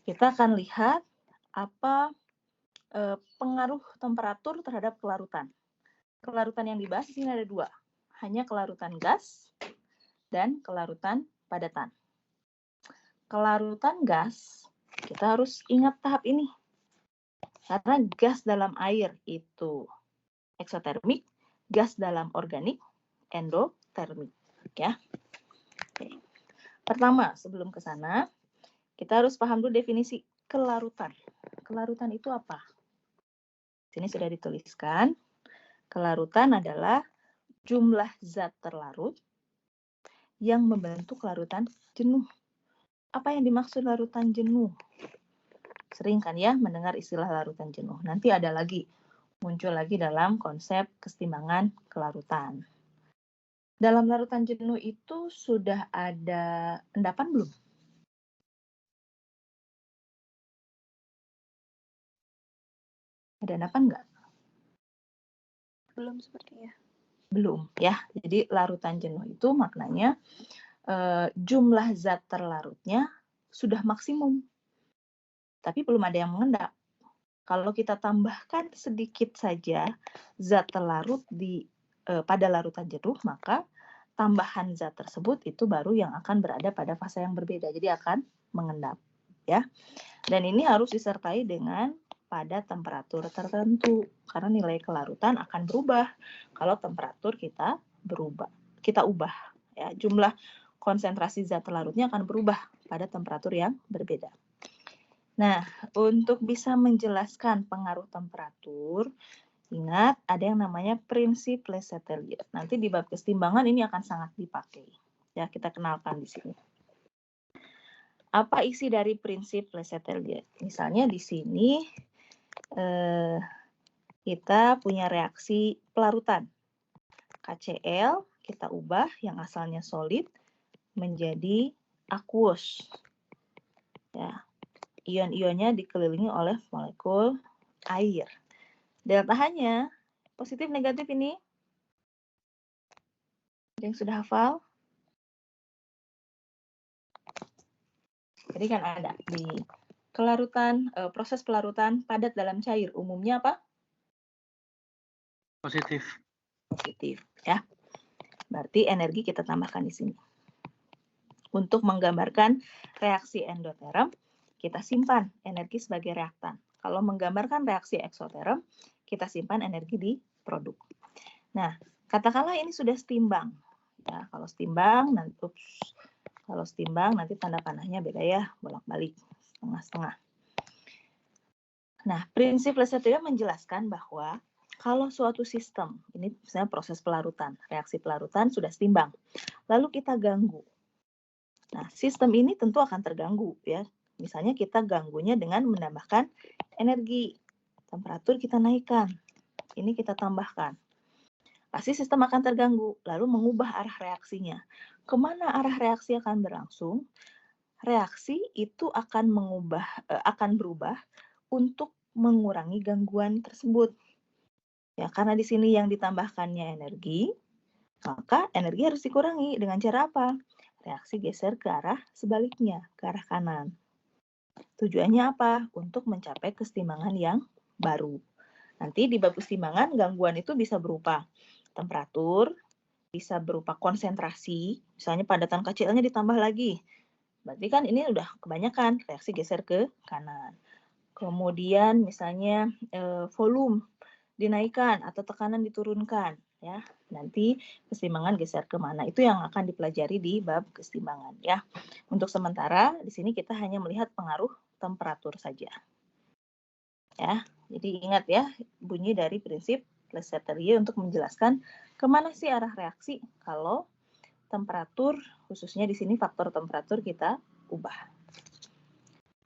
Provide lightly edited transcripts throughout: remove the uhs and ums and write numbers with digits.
kita akan lihat apa pengaruh temperatur terhadap kelarutan. Kelarutan yang dibahas di sini ada dua, hanya kelarutan gas dan kelarutan padatan. Kelarutan gas, kita harus ingat tahap ini. Karena gas dalam air itu eksotermik, gas dalam organik endotermik. Ya. Oke. Pertama, sebelum ke sana, kita harus paham dulu definisi kelarutan. Kelarutan itu apa? Sini sudah dituliskan. Kelarutan adalah jumlah zat terlarut yang membentuk larutan jenuh. Apa yang dimaksud larutan jenuh? Sering kan ya mendengar istilah larutan jenuh. Nanti ada lagi, muncul lagi dalam konsep kesetimbangan kelarutan. Dalam larutan jenuh itu sudah ada endapan belum? Ada endapan nggak? Belum sepertinya. Belum ya. Jadi larutan jenuh itu maknanya jumlah zat terlarutnya sudah maksimum. Tapi belum ada yang mengendap. Kalau kita tambahkan sedikit saja zat terlarut pada larutan jenuh, maka tambahan zat tersebut itu baru yang akan berada pada fase yang berbeda. Jadi akan mengendap, ya. Dan ini harus disertai dengan pada temperatur tertentu, karena nilai kelarutan akan berubah kalau temperatur kita ubah, ya. Jumlah konsentrasi zat terlarutnya akan berubah pada temperatur yang berbeda. Nah, untuk bisa menjelaskan pengaruh temperatur, ingat ada yang namanya prinsip Le Chatelier. Nanti di bab kesetimbangan ini akan sangat dipakai. Ya, kita kenalkan di sini. Apa isi dari prinsip Le Chatelier? Misalnya di sini kita punya reaksi pelarutan. KCl kita ubah yang asalnya solid menjadi aqueous. Ya. Ion-ionnya dikelilingi oleh molekul air. Delta H-nya positif negatif ini? Ada yang sudah hafal? Jadi kan ada di kelarutan, proses pelarutan padat dalam cair. Umumnya apa? Positif. Positif, ya. Berarti energi kita tambahkan di sini. Untuk menggambarkan reaksi endoterm, kita simpan energi sebagai reaktan. Kalau menggambarkan reaksi eksoterm, kita simpan energi di produk. Nah, katakanlah ini sudah setimbang. Ya, kalau setimbang nanti tanda panahnya beda ya, bolak-balik, setengah-setengah. Nah, prinsip Le Chatelier menjelaskan bahwa kalau suatu sistem, ini misalnya proses pelarutan, reaksi pelarutan sudah setimbang, lalu kita ganggu. Nah, sistem ini tentu akan terganggu ya. Misalnya kita ganggunya dengan menambahkan energi, temperatur kita naikkan, ini kita tambahkan. Pasti sistem akan terganggu, lalu mengubah arah reaksinya. Kemana arah reaksi akan berlangsung? Reaksi itu akan berubah untuk mengurangi gangguan tersebut. Ya, karena di sini yang ditambahkannya energi, maka energi harus dikurangi. Dengan cara apa? Reaksi geser ke arah sebaliknya, ke arah kanan. Tujuannya apa? Untuk mencapai kesetimbangan yang baru. Nanti di bab kesetimbangan, gangguan itu bisa berupa temperatur, bisa berupa konsentrasi, misalnya padatan KCl-nya ditambah lagi. Berarti kan ini udah kebanyakan, reaksi geser ke kanan. Kemudian misalnya volume dinaikkan atau tekanan diturunkan, ya. Nanti kesetimbangan geser kemana, itu yang akan dipelajari di bab kesetimbangan, ya. Untuk sementara di sini kita hanya melihat pengaruh temperatur saja, ya. Jadi ingat ya bunyi dari prinsip Le Chatelier untuk menjelaskan kemana sih arah reaksi kalau temperatur, khususnya di sini faktor temperatur kita ubah.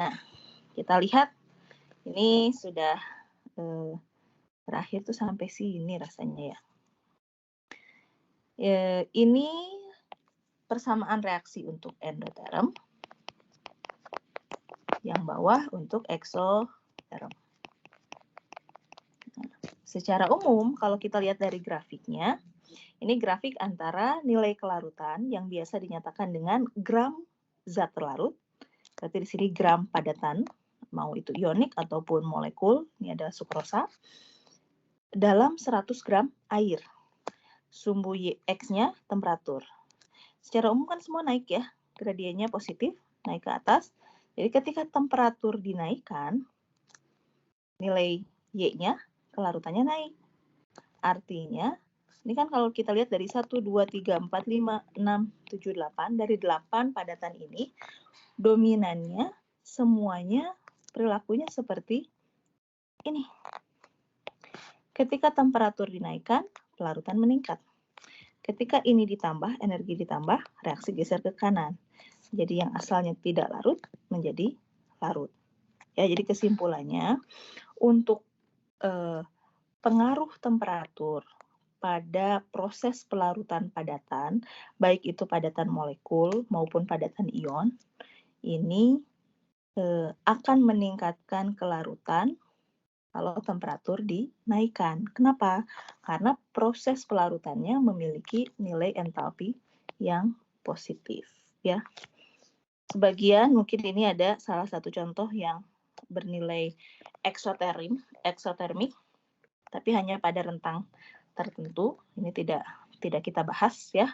Nah, kita lihat ini sudah terakhir tuh sampai sini rasanya ya. Ini persamaan reaksi untuk endoterm, yang bawah untuk eksoterm. Nah, secara umum kalau kita lihat dari grafiknya, ini grafik antara nilai kelarutan yang biasa dinyatakan dengan gram zat terlarut berarti di sini gram padatan, mau itu ionik ataupun molekul, ini ada sukrosa, dalam 100 gram air. Sumbu X-nya temperatur. Secara umum kan semua naik ya, gradiennya positif, naik ke atas. Jadi ketika temperatur dinaikkan, nilai Y-nya, kelarutannya naik. Artinya, ini kan kalau kita lihat dari 1, 2, 3, 4, 5, 6, 7, 8, dari 8 padatan ini, dominannya semuanya perilakunya seperti ini. Ketika temperatur dinaikkan, pelarutan meningkat. Ketika ini ditambah, energi ditambah, reaksi geser ke kanan. Jadi yang asalnya tidak larut menjadi larut. Ya, jadi kesimpulannya untuk pengaruh temperatur pada proses pelarutan padatan, baik itu padatan molekul maupun padatan ion, ini akan meningkatkan kelarutan kalau temperatur dinaikkan. Kenapa? Karena proses pelarutannya memiliki nilai entalpi yang positif. Ya, sebagian mungkin ini ada salah satu contoh yang bernilai eksotermik, tapi hanya pada rentang tertentu. Ini tidak kita bahas ya.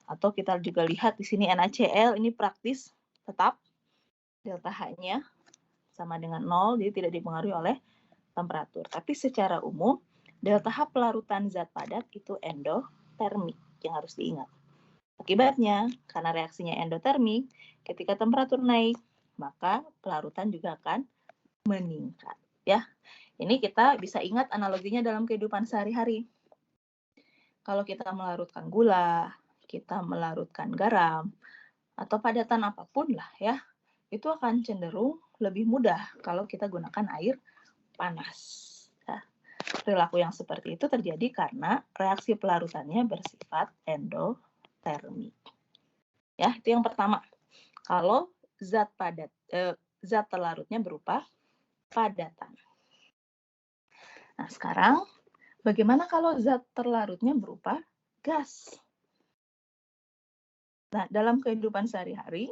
Atau kita juga lihat di sini NaCl ini praktis tetap delta H-nya sama dengan 0, jadi tidak dipengaruhi oleh temperatur. Tapi secara umum, delta H pelarutan zat padat itu endotermik yang harus diingat. Akibatnya, karena reaksinya endotermik, ketika temperatur naik, maka pelarutan juga akan meningkat. Ya, ini kita bisa ingat analoginya dalam kehidupan sehari-hari. Kalau kita melarutkan gula, kita melarutkan garam, atau padatan apapun lah ya, itu akan cenderung lebih mudah kalau kita gunakan air panas. Nah, perilaku yang seperti itu terjadi karena reaksi pelarutannya bersifat endotermik. Ya, itu yang pertama. Kalau zat terlarutnya berupa padatan. Nah, sekarang bagaimana kalau zat terlarutnya berupa gas? Nah, dalam kehidupan sehari-hari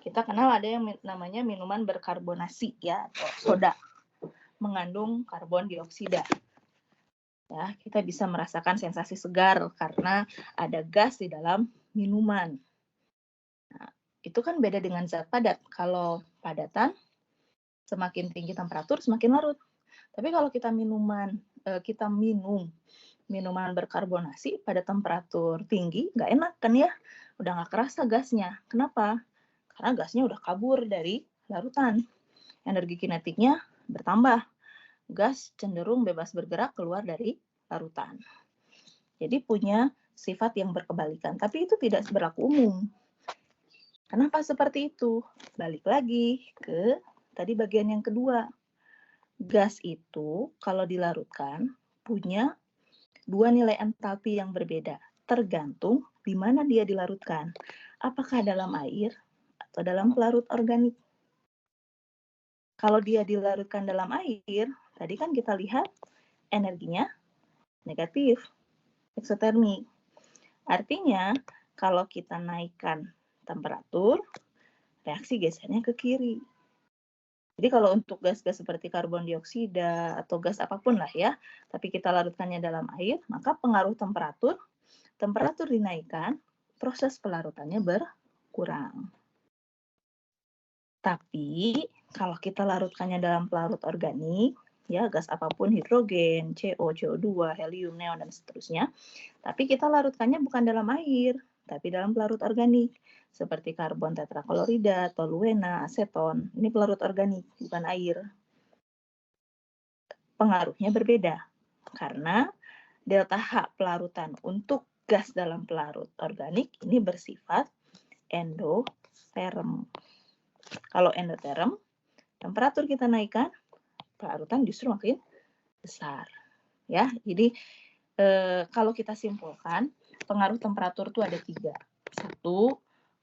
kita kenal ada yang namanya minuman berkarbonasi ya, atau soda, mengandung karbon dioksida. Ya, kita bisa merasakan sensasi segar karena ada gas di dalam minuman. Nah, itu kan beda dengan zat padat. Kalau padatan, semakin tinggi temperatur, semakin larut. Tapi kalau kita minum minuman berkarbonasi pada temperatur tinggi, nggak enak kan ya? Udah nggak kerasa gasnya. Kenapa? Karena gasnya udah kabur dari larutan. Energi kinetiknya bertambah. Gas cenderung bebas bergerak keluar dari larutan. Jadi punya sifat yang berkebalikan. Tapi itu tidak berlaku umum. Kenapa seperti itu? Balik lagi ke tadi bagian yang kedua. Gas itu kalau dilarutkan punya dua nilai entalpi yang berbeda. Tergantung di mana dia dilarutkan. Apakah dalam air atau dalam pelarut organik. Kalau dia dilarutkan dalam air, tadi kan kita lihat energinya negatif, eksotermik. Artinya, kalau kita naikkan temperatur, reaksi gesernya ke kiri. Jadi kalau untuk gas-gas seperti karbon dioksida atau gas apapun lah ya, tapi kita larutkannya dalam air, maka pengaruh temperatur dinaikkan, proses pelarutannya berkurang. Tapi kalau kita larutkannya dalam pelarut organik, ya gas apapun, hidrogen, CO, CO2, helium, neon, dan seterusnya, tapi kita larutkannya bukan dalam air, tapi dalam pelarut organik, seperti karbon tetraklorida, toluena, aseton. Ini pelarut organik, bukan air. Pengaruhnya berbeda, karena delta H pelarutan untuk gas dalam pelarut organik ini bersifat endoterm. Kalau endoterm, temperatur kita naikkan, pelarutan justru makin besar. Ya, jadi kalau kita simpulkan, pengaruh temperatur itu ada 3. 1,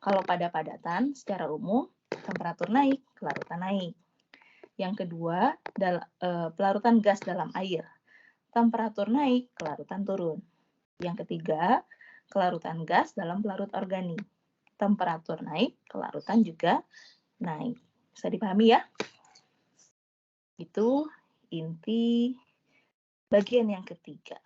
kalau pada padatan secara umum temperatur naik, kelarutan naik. Yang kedua, pelarutan gas dalam air. Temperatur naik, kelarutan turun. Yang ketiga, kelarutan gas dalam pelarut organik. temperatur naik, kelarutan juga naik. Bisa dipahami ya? Itu inti bagian yang ketiga.